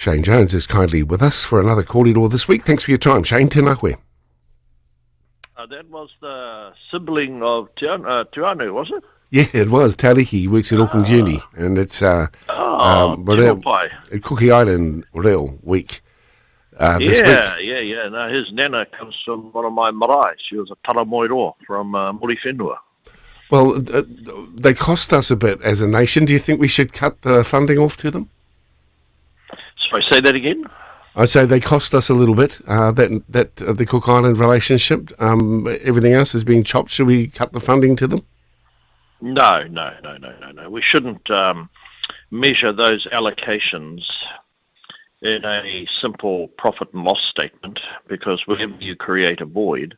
Shane Jones is kindly with us for another Kōrero this week. Thanks for your time, Shane. Tēnā koe. That was the sibling of Tuanu, was it? Yeah, it was. Tariki. He works at Auckland Uni, and it's Tino Pai. Cookie Island Reo week this week. Yeah. No, his nana comes from one of my marae. She was a taramoiro from Māori whenua. Well, they cost us a bit as a nation. Do you think we should cut the funding off to them? Sorry, say that again? I say they cost us a little bit, the Cook Island relationship. Everything else is being chopped. Should we cut the funding to them? No. We shouldn't measure those allocations in a simple profit and loss statement, because whenever you create a void,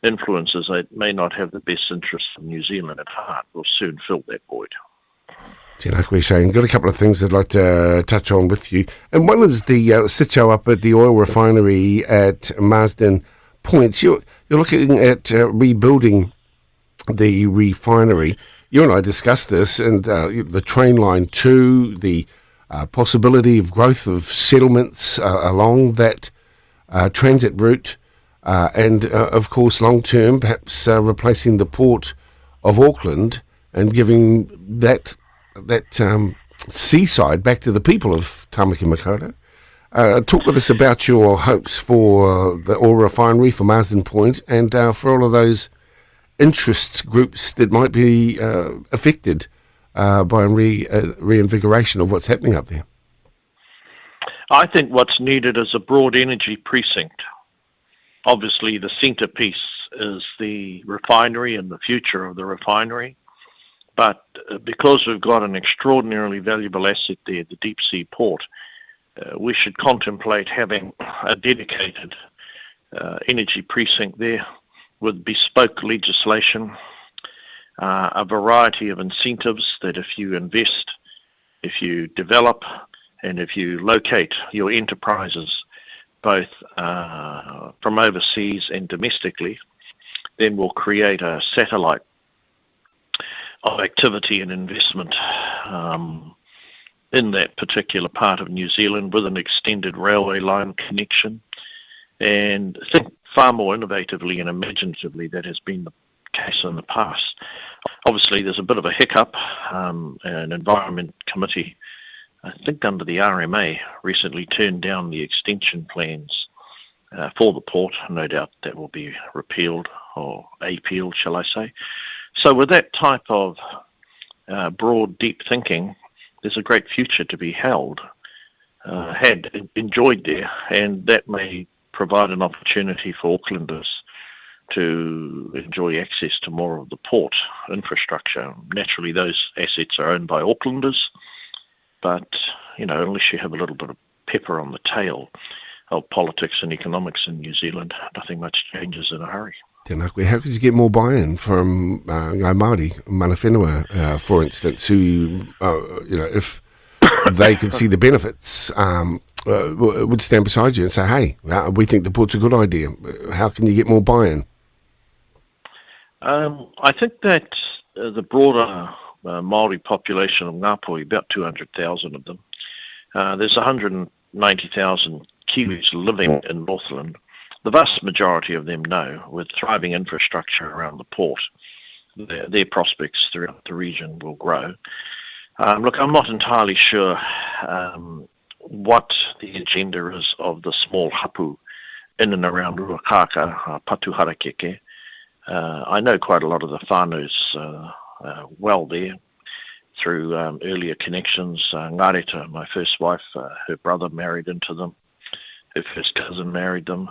influences that may not have the best interests of New Zealand at heart will soon fill that void. Like we're saying, got a couple of things I'd like to touch on with you. And one is the sitio up at the oil refinery at Marsden Point. You're looking at rebuilding the refinery. You and I discussed this, and the train line too, the possibility of growth of settlements along that transit route, and of course long term perhaps replacing the port of Auckland and giving that seaside back to the people of Tamaki Makaurau. Talk with us about your hopes for the oil refinery, for Marsden Point, and for all of those interest groups that might be affected by reinvigoration of what's happening up there. I think what's needed is a broad energy precinct. Obviously, the centrepiece is the refinery and the future of the refinery. But because we've got an extraordinarily valuable asset there, the deep sea port, we should contemplate having a dedicated energy precinct there with bespoke legislation, a variety of incentives that if you invest, if you develop, and if you locate your enterprises both from overseas and domestically, then we'll create a satellite of activity and investment in that particular part of New Zealand with an extended railway line connection. And I think far more innovatively and imaginatively that has been the case in the past. Obviously, there's a bit of a hiccup. An Environment Committee, I think under the RMA, recently turned down the extension plans for the port. No doubt that will be repealed or appealed, shall I say. So with that type of broad, deep thinking, there's a great future to be enjoyed there, and that may provide an opportunity for Aucklanders to enjoy access to more of the port infrastructure. Naturally, those assets are owned by Aucklanders, but, unless you have a little bit of pepper on the tail of politics and economics in New Zealand, nothing much changes in a hurry. How could you get more buy-in from Māori, mana whenua, for instance, who, if they could see the benefits, would stand beside you and say, hey, we think the port's a good idea. How can you get more buy-in? I think that the broader Māori population of Ngāpuhi, about 200,000 of them, there's 190,000 Kiwis living in Northland. The vast majority of them know, with thriving infrastructure around the port, their prospects throughout the region will grow. Look, I'm not entirely sure what the agenda is of the small hapu in and around Ruakaka, Patuharakeke. I know quite a lot of the whānaus well there through earlier connections. Ngāreta, my first wife, her brother married into them. Her first cousin married them.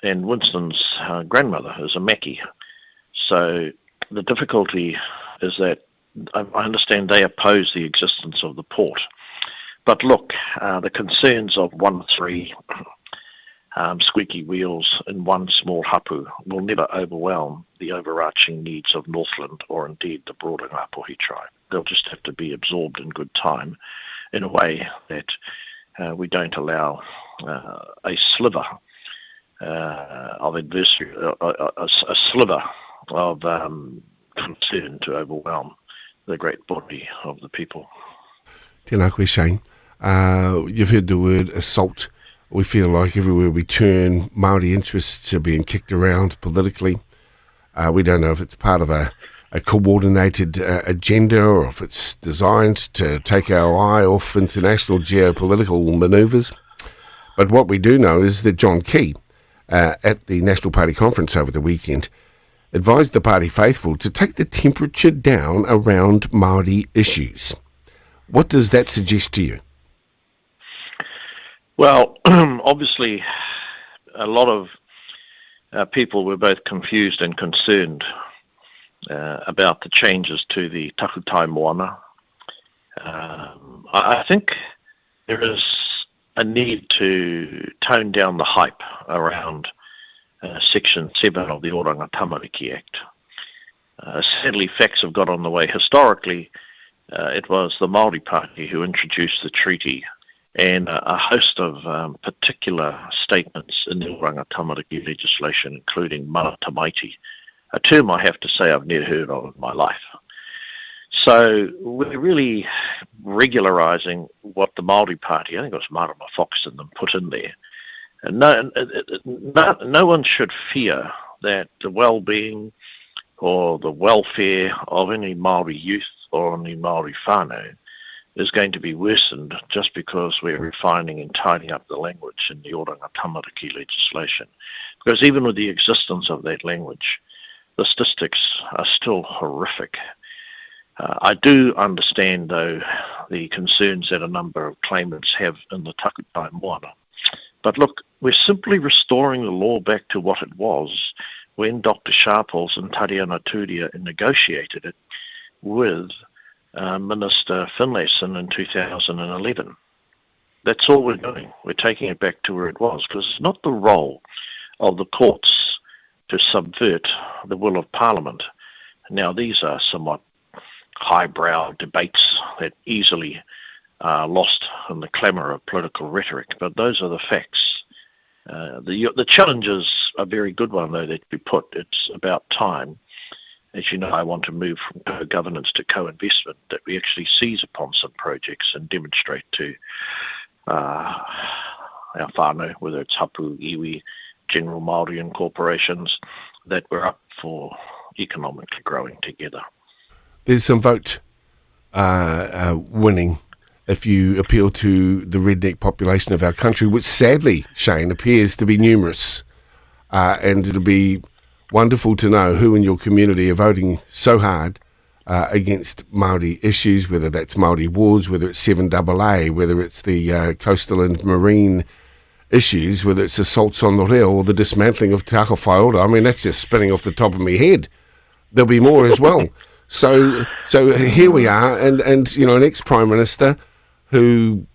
And Winston's grandmother is a Maki. So the difficulty is that I understand they oppose the existence of the port. But look, the concerns of 1-3 squeaky wheels in one small hapu will never overwhelm the overarching needs of Northland or indeed the broader Ngāpuhi tribe. They'll just have to be absorbed in good time in a way that we don't allow a sliver of adversary, a sliver of concern to overwhelm the great body of the people. Tēnā koe, Shane. You've heard the word assault. We feel like everywhere we turn, Māori interests are being kicked around politically. We don't know if it's part of a coordinated agenda or if it's designed to take our eye off international geopolitical manoeuvres. But what we do know is that John Key, at the National Party conference over the weekend, advised the party faithful to take the temperature down around Māori issues. What does that suggest to you? Well, obviously, a lot of people were both confused and concerned about the changes to the takutai moana. I think there is a need to tone down the hype around Section 7 of the Oranga Tamariki Act. Sadly, facts have got on the way. Historically, it was the Māori Party who introduced the treaty, and a host of particular statements in the Oranga Tamariki legislation, including mana tamaiti, a term I have to say I've never heard of in my life. So we're really regularising what the Māori Party, I think it was Marama Fox and them, put in there. And no one should fear that the well-being or the welfare of any Māori youth or any Māori whānau is going to be worsened just because we're refining and tidying up the language in the Oranga Tamariki legislation. Because even with the existence of that language, the statistics are still horrific. I do understand, though, the concerns that a number of claimants have in the takutai moana. But look, we're simply restoring the law back to what it was when Dr. Sharples and Tariana Turia negotiated it with Minister Finlayson in 2011. That's all we're doing. We're taking it back to where it was, because it's not the role of the courts to subvert the will of Parliament. Now, these are somewhat highbrow debates that easily are lost in the clamour of political rhetoric, but those are the facts. The challenges are a very good one, though, that we put. It's about time. As you know, I want to move from co-governance to co-investment, that we actually seize upon some projects and demonstrate to our whānau, whether it's hapu, iwi, general Māori and corporations, that we're up for economically growing together. There's some vote winning if you appeal to the redneck population of our country, which sadly, Shane, appears to be numerous. And it'll be wonderful to know who in your community are voting so hard against Māori issues, whether that's Māori wards, whether it's 7AA, whether it's the coastal and marine issues, whether it's assaults on the reo or the dismantling of Te Ako Whaiora. I mean, that's just spinning off the top of my head. There'll be more as well. So here we are, and you know, an ex-Prime Minister who,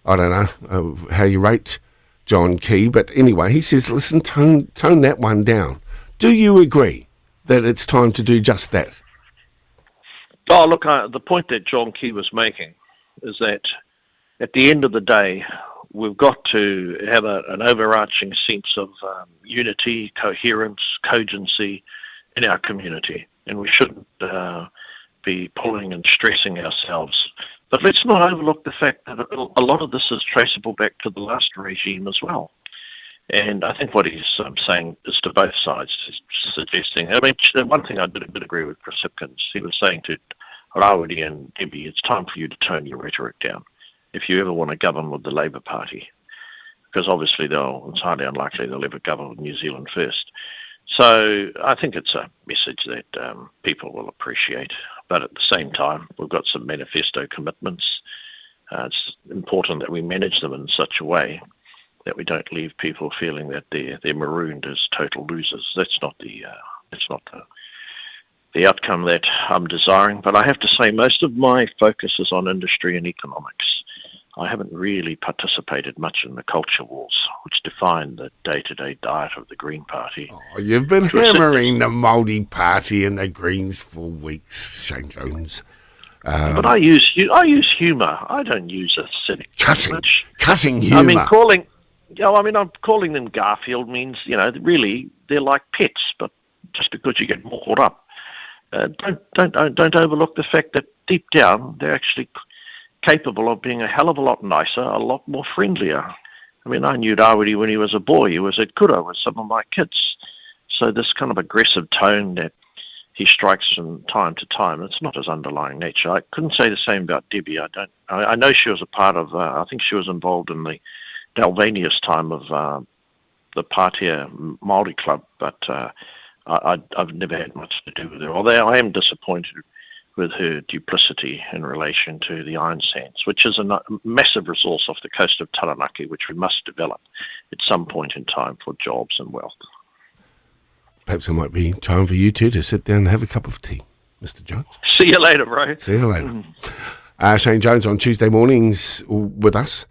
I don't know how you rate John Key, but anyway, he says, listen, tone that one down. Do you agree that it's time to do just that? Oh, look, the point that John Key was making is that at the end of the day, we've got to have an overarching sense of unity, coherence, cogency in our community, and we shouldn't be pulling and stressing ourselves. But let's not overlook the fact that a lot of this is traceable back to the last regime as well. And I think what he's saying is to both sides. He's suggesting, I mean, one thing I did agree with Chris Hipkins, he was saying to Rawiri and Debbie, it's time for you to tone your rhetoric down if you ever want to govern with the Labour Party, because obviously it's highly unlikely they'll ever govern with New Zealand First. So I think it's a message that people will appreciate. But at the same time, we've got some manifesto commitments. It's important that we manage them in such a way that we don't leave people feeling that they're marooned as total losers. That's not the outcome that I'm desiring. But I have to say, most of my focus is on industry and economics. I haven't really participated much in the culture wars, which define the day-to-day diet of the Green Party. Oh, you've been hammering the Māori Party and the Greens for weeks, Shane Jones. But I use humour. I don't use acidic cutting humour. I'm calling them Garfield means, really they're like pets. But just because you get more caught up, don't overlook the fact that deep down they're actually capable of being a hell of a lot nicer, a lot more friendlier. I mean, I knew Rawiri when he was a boy. He was at kura with some of my kids. So this kind of aggressive tone that he strikes from time to time, it's not his underlying nature. I couldn't say the same about Debbie. I know she was a part of, I think she was involved in the Dalvanius time of the Pātea Māori club, but I've never had much to do with her. Although I am disappointed with her duplicity in relation to the iron sands, which is a massive resource off the coast of Taranaki, which we must develop at some point in time for jobs and wealth. Perhaps it might be time for you two to sit down and have a cup of tea, Mr. Jones. See you later, bro. See you later. Shane Jones on Tuesday mornings with us.